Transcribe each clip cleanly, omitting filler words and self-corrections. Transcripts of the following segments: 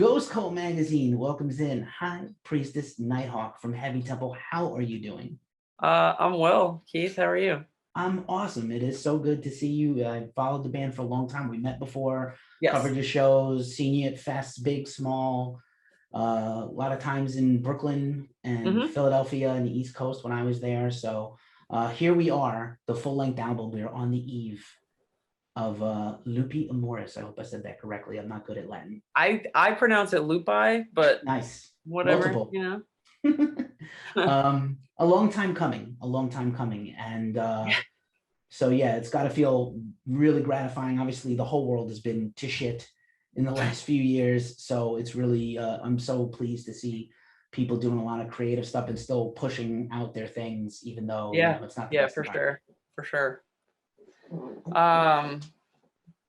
Ghost Cult Magazine welcomes in High Priestess Nighthawk from Heavy Temple. How are you doing? I'm well, Keith. How are you? I'm awesome. It is so good to see you. I followed the band for a long time. We met before, Yes. covered your shows, seen you at fests, big, small, a lot of times in Brooklyn and Mm-hmm. Philadelphia and the East Coast when I was there. So here we are, the full-length album. We're on the eve of Lupi Amoris. I hope I said that correctly. I'm not good at Latin. I pronounce it Lupi, but Nice. whatever, Multiple. you know. A long time coming, and so yeah, it's got to feel really gratifying. Obviously the whole world has been to shit in the last few years, so it's really I'm so pleased to see people doing a lot of creative stuff and still pushing out their things, even though Yeah, it's not the yeah, best for environment. sure, for sure.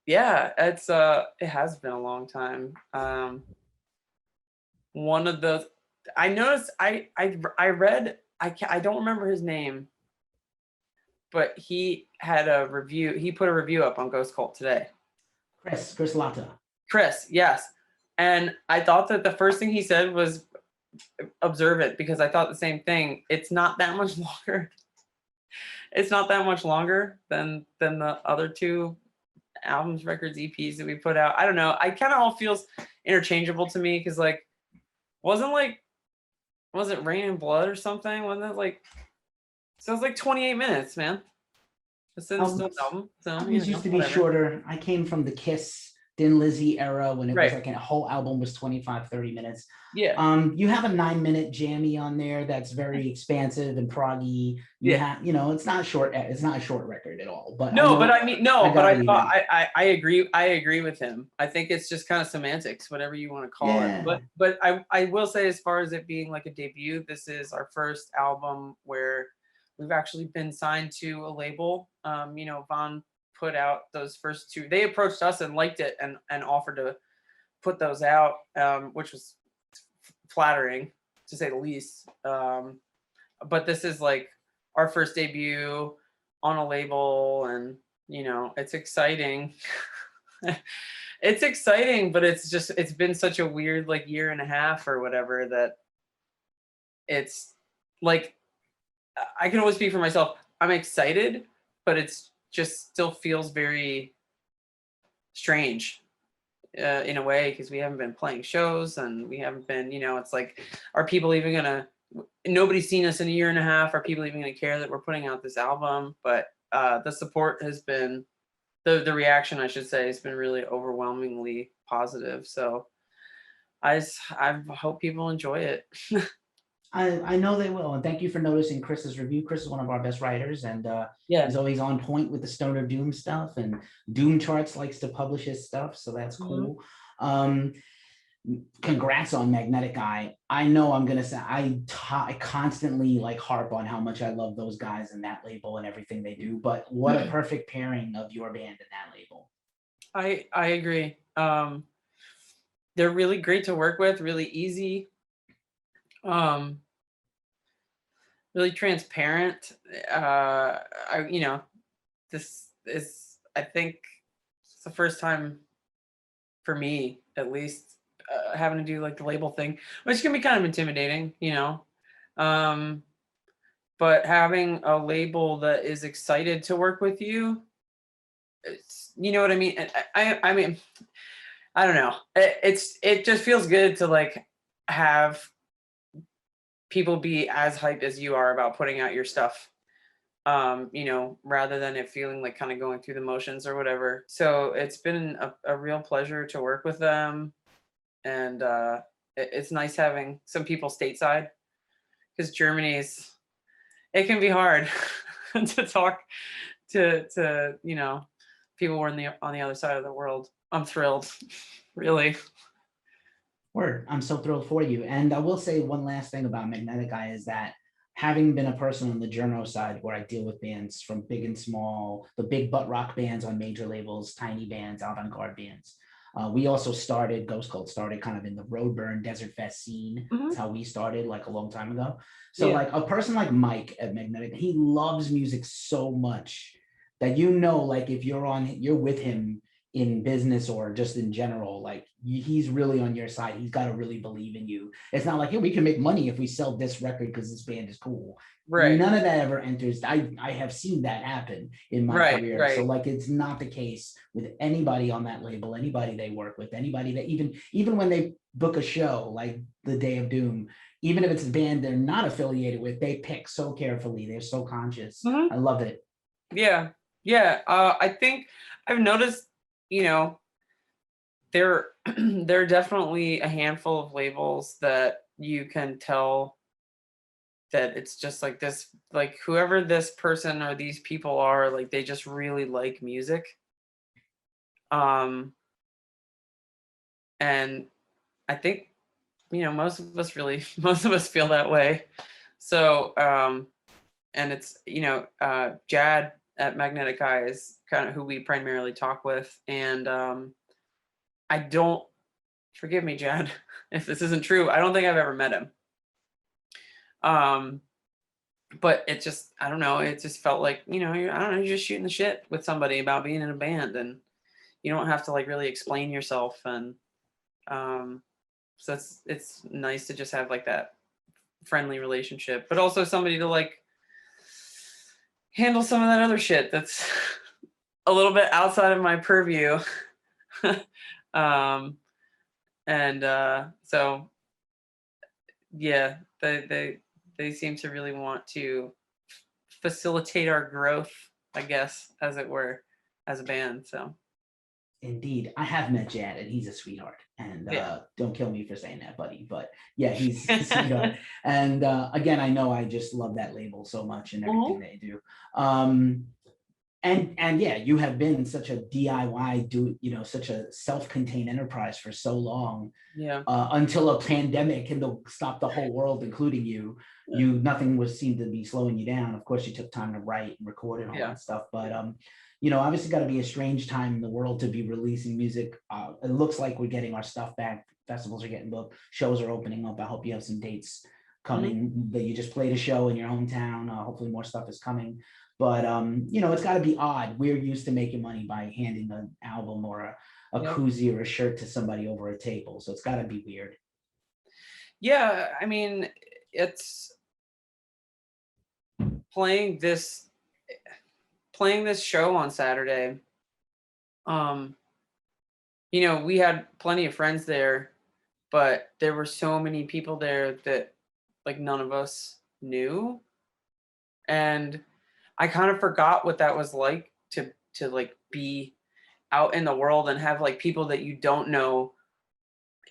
Yeah, it has been a long time. One of the I noticed I read I don't remember his name, but he had a review. He put a review up on Ghost Cult today. Chris Latta. Chris, yes. And I thought that the first thing he said was observe it, because I thought the same thing. It's not that much longer. It's not that much longer than the other two albums, records, EPs that we put out. I don't know. I kind of all feels interchangeable to me, because was it Rain and Blood or something? Wasn't it like, so it's like 28 minutes, man. It's in the album. So Albums used to be whatever. shorter. I came from the Kiss, Thin Lizzy era when it was Right. like a whole album was 25, 30 minutes. Yeah. You have a 9-minute jammy on there that's very expansive and proggy. You Yeah. have, it's not short. It's not a short record at all. But No, but I you, thought man. I agree. I agree with him. I think it's just kind of semantics, whatever you want to call Yeah. it. But I will say, as far as it being like a debut, this is our first album where we've actually been signed to a label. Vaughn put out those first two. They approached us and liked it and offered to put those out, which was flattering to say the least. But this is like our first debut on a label, and it's exciting. It's exciting, but it's been such a weird like year and a half or whatever, that it's like, I can always speak for myself. I'm excited, but it's just still feels very strange in a way, because we haven't been playing shows and we haven't been, it's like, are people even gonna, nobody's seen us in a year and a half. Are people even gonna care that we're putting out this album? But the support has been, the reaction, I should say, has been really overwhelmingly positive. So I hope people enjoy it. I know they will, and thank you for noticing Chris's review. Chris is one of our best writers, and he's always on point with the Stoner Doom stuff, and Doom Charts likes to publish his stuff, so that's cool. Congrats on Magnetic Eye. I know I'm gonna say I constantly like harp on how much I love those guys and that label and everything they do, but what a perfect pairing of your band and that label. I agree. They're really great to work with, really easy, really transparent. This is, I think, it's the first time for me, at least, having to do like the label thing, which can be kind of intimidating, but having a label that is excited to work with you, you know what I mean? I mean, I don't know. It just feels good to like have people be as hyped as you are about putting out your stuff, rather than it feeling like kind of going through the motions or whatever. So it's been a real pleasure to work with them. And it's nice having some people stateside, because it can be hard to talk to people who are on the other side of the world. I'm thrilled, really. Word. I'm so thrilled for you. And I will say one last thing about Magnetic Eye is that, having been a person on the journo side where I deal with bands from big and small, the big butt rock bands on major labels, tiny bands, avant-garde bands. We also started, Ghost Cult started kind of in the Roadburn Desert Fest scene. That's how we started like a long time ago. So like a person like Mike at Magnetic, he loves music so much that, like if you're with him, in business or just in general, like he's really on your side. He's got to really believe in you. It's not like, hey, we can make money if we sell this record because this band is cool. Right. None of that ever enters. I have seen that happen in my Right, career. right. So like it's not the case with anybody on that label, anybody they work with, anybody that even when they book a show like the Day of Doom, even if it's a band they're not affiliated with, they pick so carefully. They're so conscious. I love it. Yeah. Yeah. I think I've noticed, you know, there are definitely a handful of labels that you can tell that it's just like this, like whoever this person or these people are, like they just really like music. Um, and I think, you know, most of us feel that way. So, and it's, you know, Jad at Magnetic Eye is kind of who we primarily talk with. And I don't, forgive me, Jad, if this isn't true, I don't think I've ever met him. But it just, I don't know, it just felt like, you know, I don't know, you're just shooting the shit with somebody about being in a band, and you don't have to like really explain yourself. And so it's nice to just have like that friendly relationship, but also somebody to like handle some of that other shit that's a little bit outside of my purview. So yeah, they seem to really want to facilitate our growth, I guess, as it were, as a band. So Indeed, I have met Jad, and he's a sweetheart. And yeah. don't kill me for saying that, buddy. But yeah, he's a sweetheart. And again, I know I just love that label so much and everything they do. And yeah, you have been such a DIY, such a self-contained enterprise for so long. Yeah. Until a pandemic and stopped the whole world, including you. Yeah. Nothing was seemed to be slowing you down. Of course, you took time to write and record and all that stuff. But obviously, got to be a strange time in the world to be releasing music. It looks like we're getting our stuff back. Festivals are getting booked. Shows are opening up. I hope you have some dates coming. That you just played a show in your hometown. Hopefully, more stuff is coming. But it's got to be odd. We're used to making money by handing an album or a koozie or a shirt to somebody over a table. So it's got to be weird. Yeah, I mean, it's playing this show on Saturday. We had plenty of friends there, but there were so many people there that like none of us knew. And I kind of forgot what that was like to like be out in the world and have like people that you don't know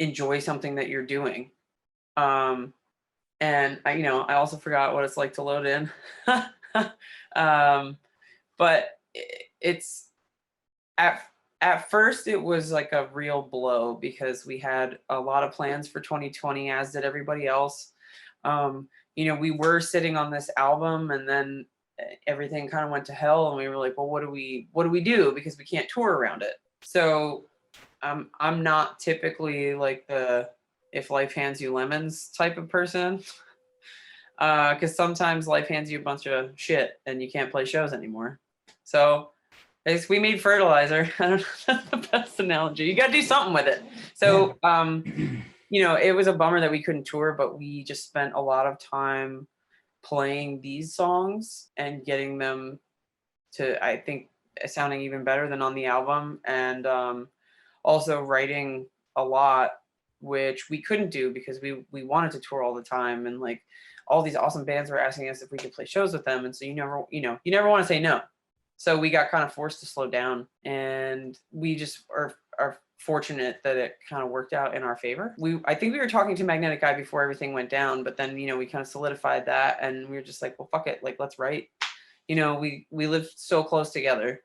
enjoy something that you're doing. And I also forgot what it's like to load in. But it's at first it was like a real blow because we had a lot of plans for 2020, as did everybody else. We were sitting on this album, and then everything kind of went to hell, and we were like, well, what do we do, because we can't tour around it. So I'm not typically like the if life hands you lemons type of person, because sometimes life hands you a bunch of shit and you can't play shows anymore. So we made fertilizer. I don't know, that's the best analogy. You got to do something with it. So it was a bummer that we couldn't tour, but we just spent a lot of time playing these songs and getting them to, I think, sounding even better than on the album. And also writing a lot, which we couldn't do because we wanted to tour all the time, and like all these awesome bands were asking us if we could play shows with them, and so you never want to say no. So we got kind of forced to slow down, and we just are fortunate that it kind of worked out in our favor. I think we were talking to Magnetic Eye before everything went down, but then we kind of solidified that, and we were just like, well, fuck it, like let's write. We lived so close together.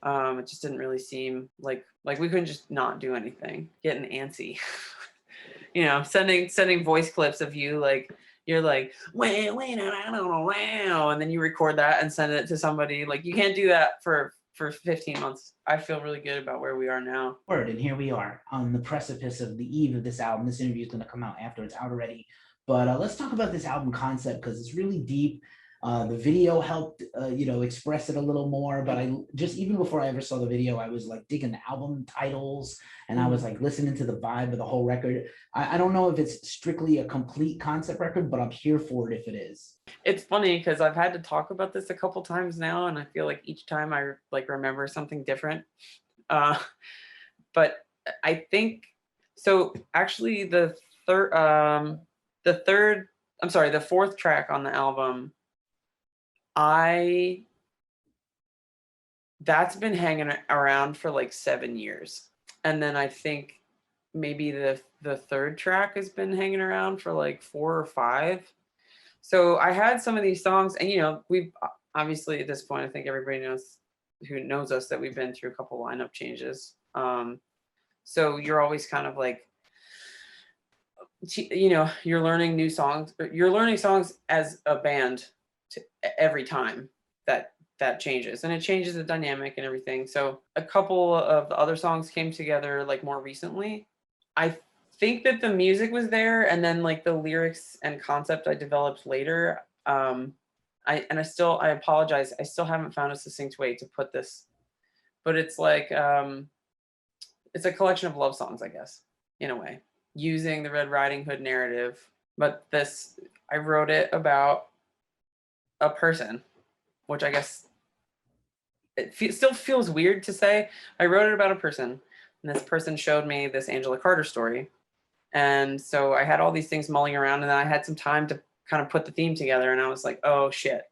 It just didn't really seem like we couldn't just not do anything. Getting antsy. Sending voice clips of you, like you're like, wait, and then you record that and send it to somebody. Like you can't do that for 15 months. I feel really good about where we are now. Word, and here we are on the precipice of the eve of this album. This interview is going to come out after it's out already. But let's talk about this album concept, because it's really deep. The video helped, express it a little more. But I just, even before I ever saw the video, I was like digging the album titles, and I was like listening to the vibe of the whole record. I don't know if it's strictly a complete concept record, but I'm here for it if it is. It's funny because I've had to talk about this a couple times now, and I feel like each time I like remember something different. But I think so. Actually, the fourth track on the album, that's been hanging around for like 7 years. And then I think maybe the third track has been hanging around for like 4 or 5. So I had some of these songs, and we've obviously at this point, I think everybody knows who knows us that we've been through a couple lineup changes. So you're always kind of like, you're learning new songs. You're learning songs as a band every time that changes, and it changes the dynamic and everything. So a couple of the other songs came together like more recently. I think that the music was there, and then like the lyrics and concept I developed later. I apologize, I still haven't found a succinct way to put this, but it's like it's a collection of love songs, I guess, in a way, using the Red Riding Hood narrative. But I wrote it about a person, which I guess still feels weird to say. I wrote it about a person, and this person showed me this Angela Carter story. And so I had all these things mulling around, and then I had some time to kind of put the theme together, and I was like, oh shit.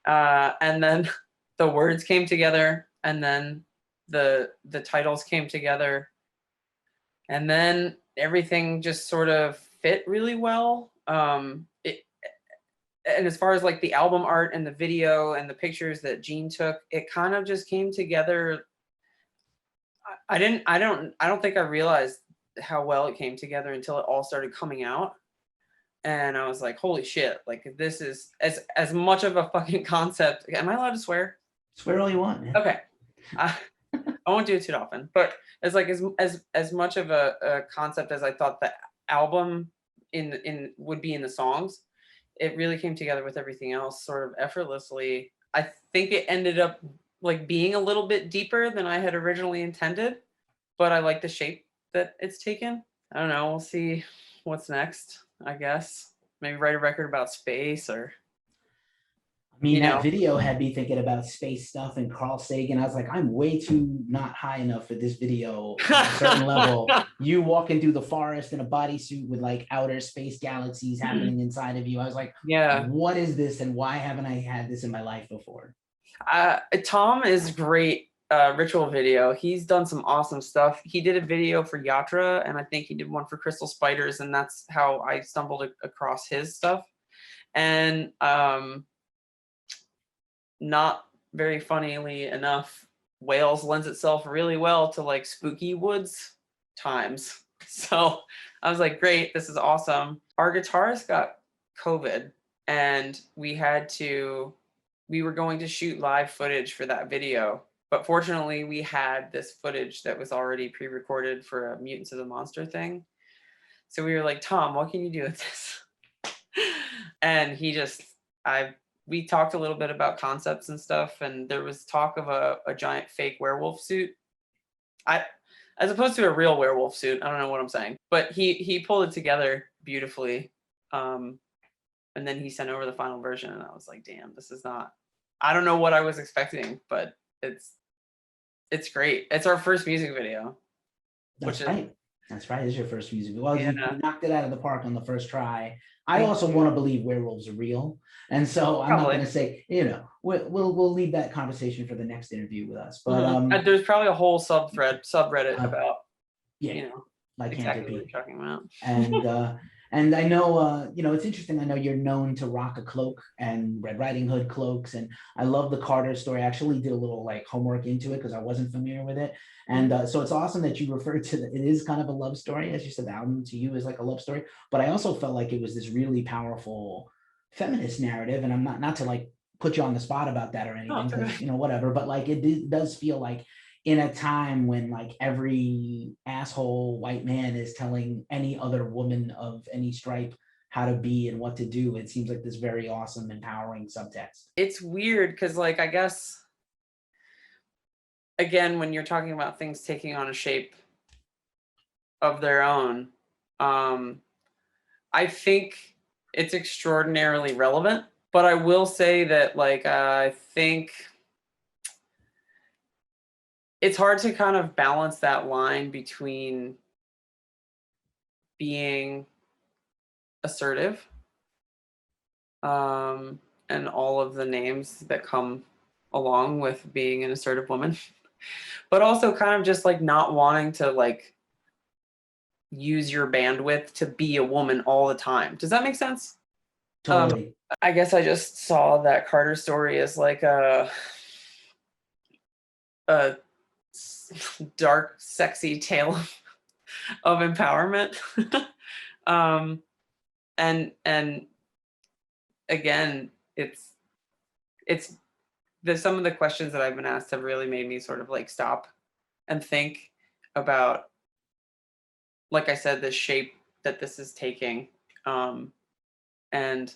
And then the words came together, and then the titles came together, and then everything just sort of fit really well. And as far as like the album art and the video and the pictures that Gene took, it kind of just came together. I don't think I realized how well it came together until it all started coming out. And I was like, holy shit, like this is as much of a fucking concept. Am I allowed to swear? Swear all you want, man. Okay. I won't do it too often, but it's like as much of a concept as I thought the album would be in the songs. It really came together with everything else sort of effortlessly. I think it ended up like being a little bit deeper than I had originally intended, but I like the shape that it's taken. I don't know. We'll see what's next, I guess. Maybe write a record about space or. I mean, that video had me thinking about space stuff and Carl Sagan. I was like, I'm way too not high enough for this video at a certain level. You walking through the forest in a bodysuit with like outer space galaxies happening inside of you. I was like, yeah, what is this? And why haven't I had this in my life before? Tom is great. Ritual video. He's done some awesome stuff. He did a video for Yatra, and I think he did one for Crystal Spiders, and that's how I stumbled across his stuff. And not very funnily enough, Wales lends itself really well to like spooky woods times. So I was like, great, this is awesome. Our guitarist got COVID, and we were going to shoot live footage for that video. But fortunately, we had this footage that was already pre-recorded for a Mutants of the Monster thing. So we were like, Tom, what can you do with this? And we talked a little bit about concepts and stuff, and there was talk of a giant fake werewolf suit. As opposed to a real werewolf suit. I don't know what I'm saying. But he pulled it together beautifully. And then he sent over the final version, and I was like, damn, this is not, I don't know what I was expecting, but it's great. It's our first music video. That's right. That's right. It's your first music video. Well, you knocked it out of the park on the first try. I also want to believe werewolves are real, and so I'm not going to say, we'll leave that conversation for the next interview with us. But there's probably a whole subreddit about like exactly what you're talking about. And I know, it's interesting. I know you're known to rock a cloak and Red Riding Hood cloaks. And I love the Carter story. I actually did a little like homework into it because I wasn't familiar with it. And so it's awesome that you referred to it is kind of a love story. As you said, the album to you is like a love story. But I also felt like it was this really powerful feminist narrative. And I'm not to like put you on the spot about that or anything, because, whatever. But like it does feel like in a time when like every asshole white man is telling any other woman of any stripe how to be and what to do. It seems like this very awesome, empowering subtext. It's weird because, like, I guess, again, when you're talking about things taking on a shape of their own, I think it's extraordinarily relevant. But I will say that, like, I think it's hard to kind of balance that line between being assertive, and all of the names that come along with being an assertive woman, but also kind of just like not wanting to like use your bandwidth to be a woman all the time. Does that make sense? Totally. I guess I just saw that Carter story as like a dark, sexy tale of empowerment. And again, it's some of the questions that I've been asked have really made me sort of like stop and think about, like I said, the shape that this is taking. And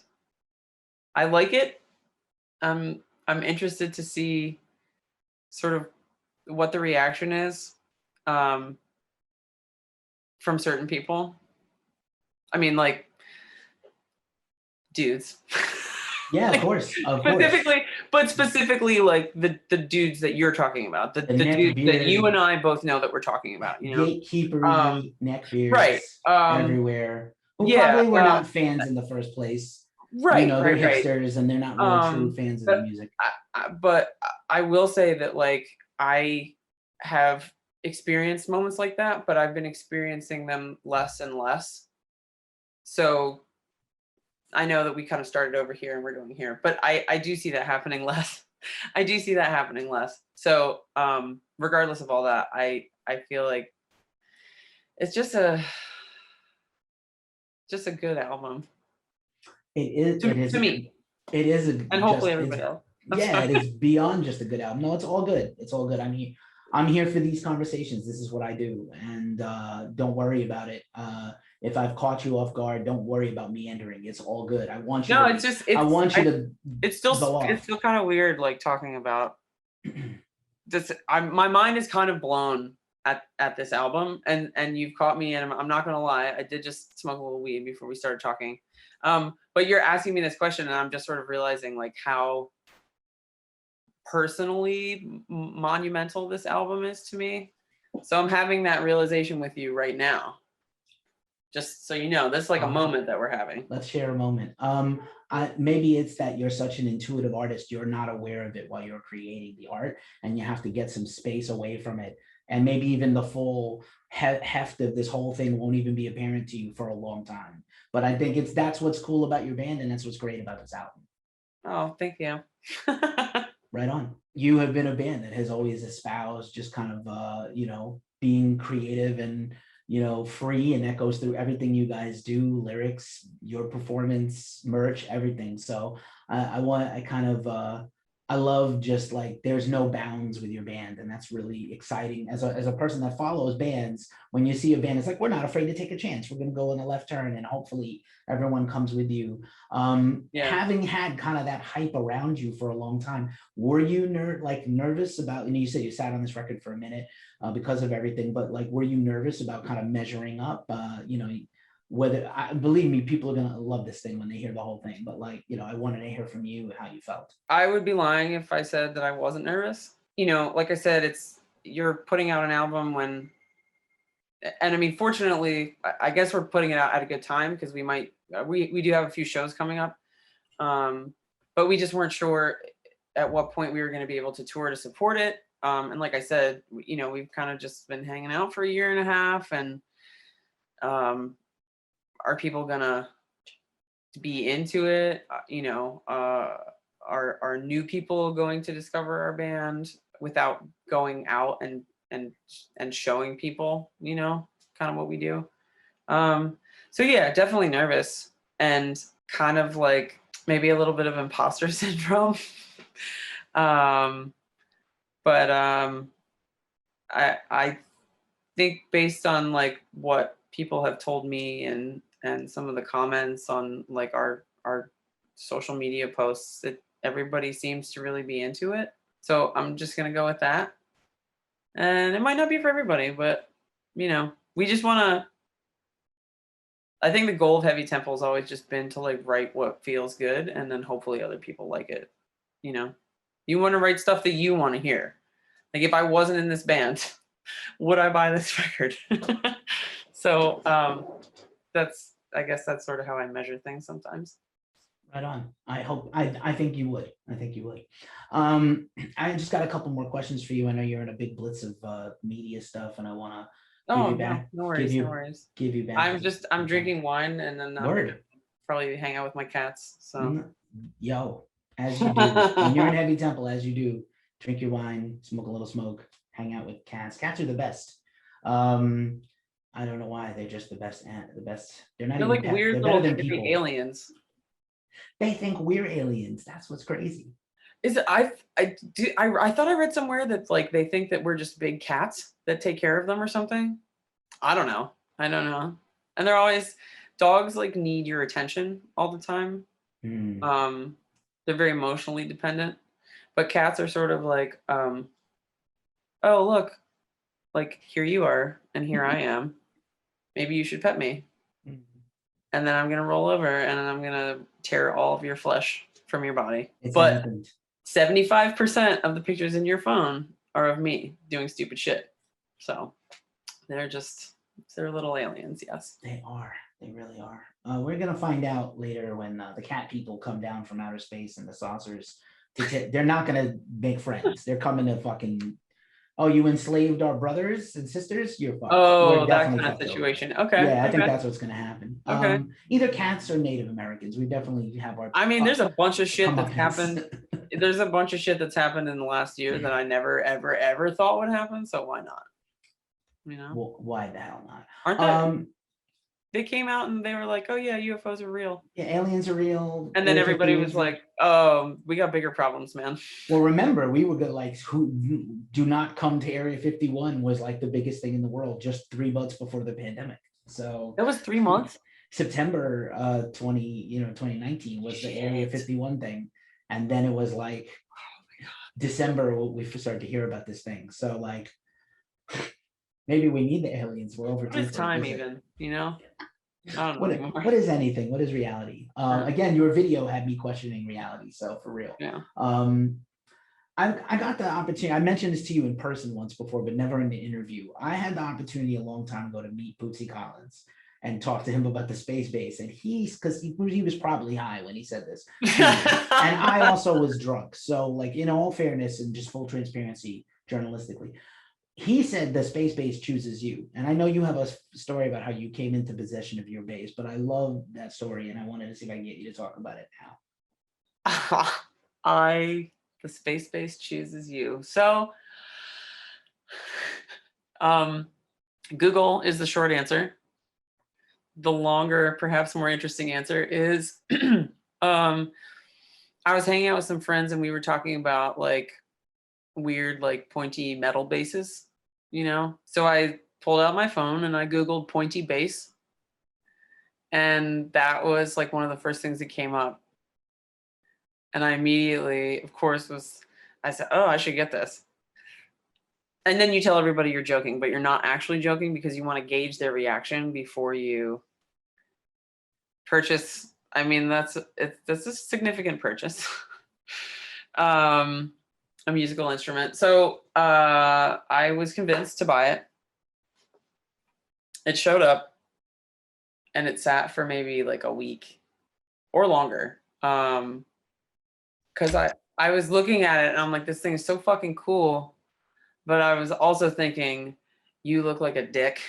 I like it. I'm interested to see sort of what the reaction is, from certain people. I mean, like, dudes. Yeah, of course, of course. Specifically, like the dudes that you're talking about, the dudes that you and I both know that we're talking about, you know, gatekeepery neckbeards, right, everywhere, who yeah, probably were not fans in the first place. Right, you know, they're right. hipsters and they're not real true fans of the music. But I will say that, like, I have experienced moments like that, but I've been experiencing them less and less. So I know that we kind of started over here and we're going here, but I do see that happening less. I do see that happening less. So regardless of all that, I feel like it's just a good album. It is. To me. It is and hopefully everybody else. Yeah, it is beyond just a good album. No, it's all good. It's all good. I mean, I'm here for these conversations. This is what I do, and don't worry about it. If I've caught you off guard, don't worry about meandering. It's all good. I want you. No, to, it's just. I want you to. It's still kind of weird, like talking about this. My mind is kind of blown at this album, and you've caught me, and I'm not gonna lie, I did just smoke a little weed before we started talking. But you're asking me this question, and I'm just sort of realizing like how personally monumental this album is to me. So I'm having that realization with you right now. Just so you know, this is like a moment that we're having. Let's share a moment. Maybe it's that you're such an intuitive artist, you're not aware of it while you're creating the art, and you have to get some space away from it. And maybe even the full heft of this whole thing won't even be apparent to you for a long time. But I think that's what's cool about your band, and that's what's great about this album. Oh, thank you. Right on. You have been a band that has always espoused just kind of, being creative and, free, and that goes through everything you guys do, lyrics, your performance, merch, everything. So I love just like there's no bounds with your band, and that's really exciting. As a person that follows bands, when you see a band, it's like we're not afraid to take a chance. We're going to go in a left turn, and hopefully everyone comes with you. Having had kind of that hype around you for a long time, were you nervous about? And you said you sat on this record for a minute because of everything, but like, were you nervous about kind of measuring up? Believe me, people are gonna love this thing when they hear the whole thing, but like, I wanted to hear from you how you felt. I would be lying if I said that I wasn't nervous. Like I said, you're putting out an album and I mean, fortunately, I guess we're putting it out at a good time because we do have a few shows coming up, but we just weren't sure at what point we were going to be able to tour to support it. And like I said, we've kind of just been hanging out for a year and a half, and are people gonna be into it? Are new people going to discover our band without going out and showing people, kind of what we do? So yeah, definitely nervous and kind of like maybe a little bit of imposter syndrome. But I think based on like what people have told me and and some of the comments on like our social media posts, that everybody seems to really be into it. So I'm just gonna go with that. And it might not be for everybody, but you know, we just wanna, I think the goal of Heavy Temple has always just been to like write what feels good, and then hopefully other people like it. You know, you want to write stuff that you want to hear. Like if I wasn't in this band, would I buy this record? So I guess that's sort of how I measure things sometimes. Right on. I think you would. I think you would. I just got a couple more questions for you. I know you're in a big blitz of media stuff, and I want to give Oh you no, back, no worries, no worries. give you back. I'm drinking wine, and then I'm gonna Word. probably hang out with my cats. So Yo, as you do when you're in Heavy Temple, as you do, drink your wine, smoke a little smoke, hang out with cats. Cats are the best. I don't know why, they're just the best. The best. They're not they're even like pets. weird They're little better than hippie people. aliens. They think we're aliens. That's what's crazy. Is it, I thought I read somewhere that like they think that we're just big cats that take care of them or something. I don't know. And they're always, dogs like need your attention all the time. They're very emotionally dependent, but cats are sort of like, oh look, like here you are and here I am. Maybe you should pet me. And then I'm gonna roll over and I'm gonna tear all of your flesh from your body. But 75% of the pictures in your phone are of me doing stupid shit. So they're little aliens, yes. They are. They really are. We're gonna find out later when the cat people come down from outer space and the saucers. They're not gonna make friends. They're coming to fucking. Oh, you enslaved our brothers and sisters? You're fucked. Oh, that kind of situation. Over. Okay. Yeah, I think okay. that's what's gonna happen. Okay. Either cats or Native Americans. We definitely have our. I mean, there's a bunch of shit that's happened. There's a bunch of shit that's happened in the last year that I never, ever, ever thought would happen. So why not? You know? Well, why the hell not? Aren't they came out and they were like, "Oh yeah, UFOs are real. Yeah, aliens are real." And then everybody was like, "Oh, we got bigger problems, man." Well, remember, we were good. Like, who do not come to Area 51 was like the biggest thing in the world just 3 months before the pandemic. So that was 3 months. September 2019 was the Area 51 thing, and then it was like December we started to hear about this thing. So like, maybe we need the aliens. We're over. What is time even? You know. I don't know what is anything? What is reality? Again, your video had me questioning reality. So for real. Yeah. I got the opportunity. I mentioned this to you in person once before, but never in the interview. I had the opportunity a long time ago to meet Bootsy Collins and talk to him about the space base. And because he was probably high when he said this. And I also was drunk. So like, in all fairness and just full transparency journalistically, he said the space base chooses you. And I know you have a story about how you came into possession of your base, but I love that story. And I wanted to see if I can get you to talk about it now. The space base chooses you. So Google is the short answer. The longer, perhaps more interesting answer is I was hanging out with some friends and we were talking about like weird, like pointy metal bases, you know? So I pulled out my phone and I Googled pointy base. And that was like one of the first things that came up. And I immediately, of course, I said, oh, I should get this. And then you tell everybody you're joking, but you're not actually joking because you want to gauge their reaction before you purchase. I mean, that's a significant purchase. A musical instrument. So I was convinced to buy it. It showed up and it sat for maybe like a week or longer. Because I was looking at it and I'm like, this thing is so fucking cool. But I was also thinking, you look like a dick.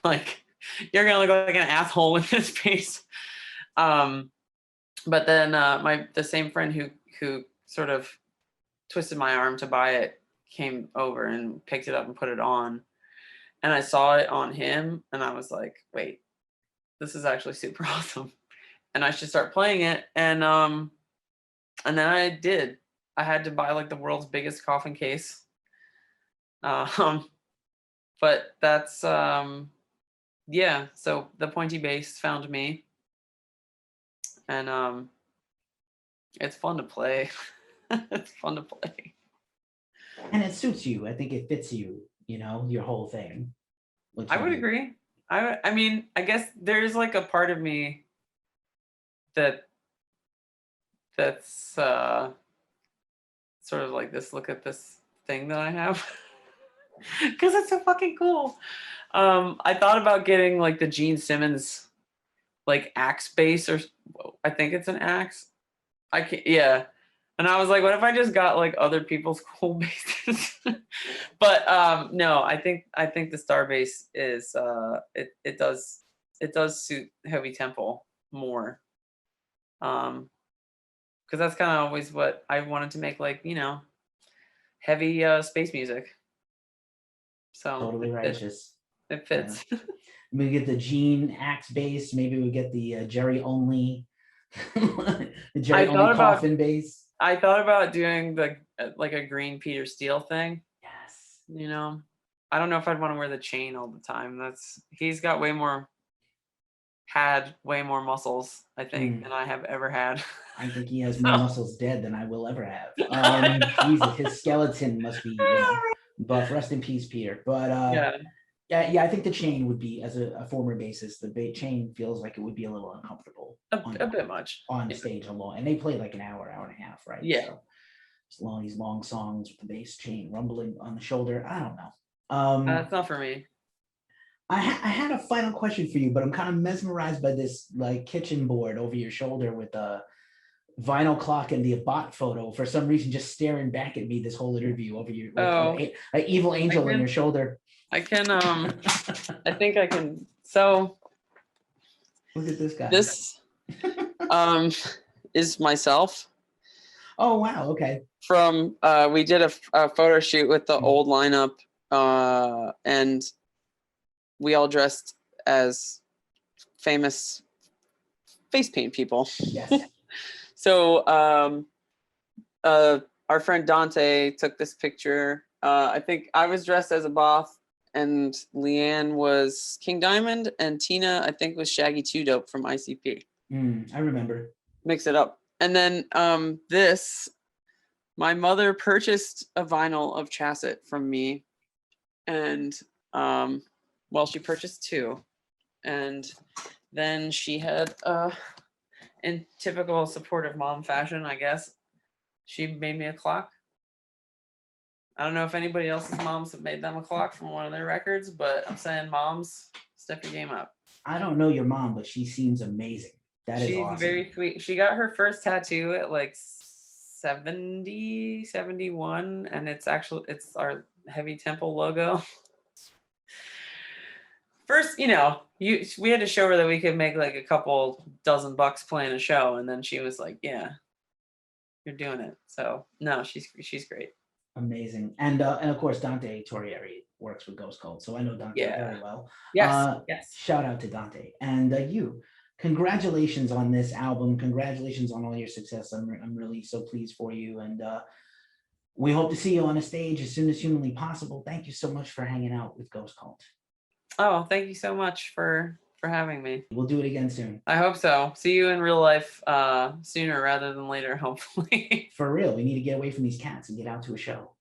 Like, you're going to look like an asshole with this face. But then the same friend who sort of twisted my arm to buy it came over and picked it up and put it on. And I saw it on him and I was like, wait, this is actually super awesome. And I should start playing it. And then I did. I had to buy like the world's biggest coffin case. But that's yeah, so the pointy bass found me, and it's fun to play. It's fun to play. And it suits you. I think it fits you, you know, your whole thing. Which I would is agree. I mean, I guess there's like a part of me that that's sort of like this. Look at this thing that I have, because it's so fucking cool. I thought about getting like the Gene Simmons like axe bass, or I think it's an axe. I can't. Yeah. And I was like, what if I just got like other people's cool basses? But no, I think the star bass is it does suit heavy tempo more. Because that's kind of always what I wanted to make, like, heavy space music. So totally righteous. it Yeah. fits. We get the Gene axe bass. Maybe we get the Jerry only, the Jerry I thought only about coffin bass. I thought about doing the like a green Peter Steele thing. Yes. I don't know if I'd want to wear the chain all the time. He's got had way more muscles, I think, than I have ever had. I think he has So- more muscles dead than I will ever have. Jesus, his skeleton must be, buff. Rest in peace, Peter. But Yeah, I think the chain would be, as a former bassist, the chain feels like it would be a little uncomfortable a bit much. on Yeah. stage alone. And they play like an hour and a half, right? Yeah. So it's these long songs with the bass chain rumbling on the shoulder. I don't know. That's not for me. I had a final question for you, but I'm kind of mesmerized by this like kitchen board over your shoulder with a vinyl clock and the Abbott photo. For some reason, just staring back at me this whole interview over your an evil angel on your shoulder. I can I think I can. So Look at this guy. this is myself. Oh wow, okay. From we did a photo shoot with the old lineup, and we all dressed as famous face paint people. Yes. So our friend Dante took this picture. I think I was dressed as a Both, and Leanne was King Diamond, and Tina, I think, was Shaggy 2 Dope from ICP. I remember. Mix it up. And then my mother purchased a vinyl of Chasset from me, and she purchased 2, and then she had in typical supportive mom fashion, I guess, she made me a clock. I don't know if anybody else's moms have made them a clock from one of their records, but I'm saying, moms, step your game up. I don't know your mom, but she seems amazing. She's awesome. Very sweet. She got her first tattoo at like 70, 71, and it's our Heavy Temple logo. First, we had to show her that we could make like a couple dozen bucks playing a show, and then she was like, "Yeah, you're doing it." So no, she's great. Amazing. And of course Dante Torrieri works with Ghost Cult, so I know Dante very well. Yes. Shout out to Dante. And you, congratulations on this album. Congratulations on all your success. I'm really so pleased for you, and we hope to see you on a stage as soon as humanly possible. Thank you so much for hanging out with Ghost Cult. Oh, thank you so much for having me. We'll do it again soon. I hope so. See you in real life sooner rather than later, hopefully. For real, we need to get away from these cats and get out to a show.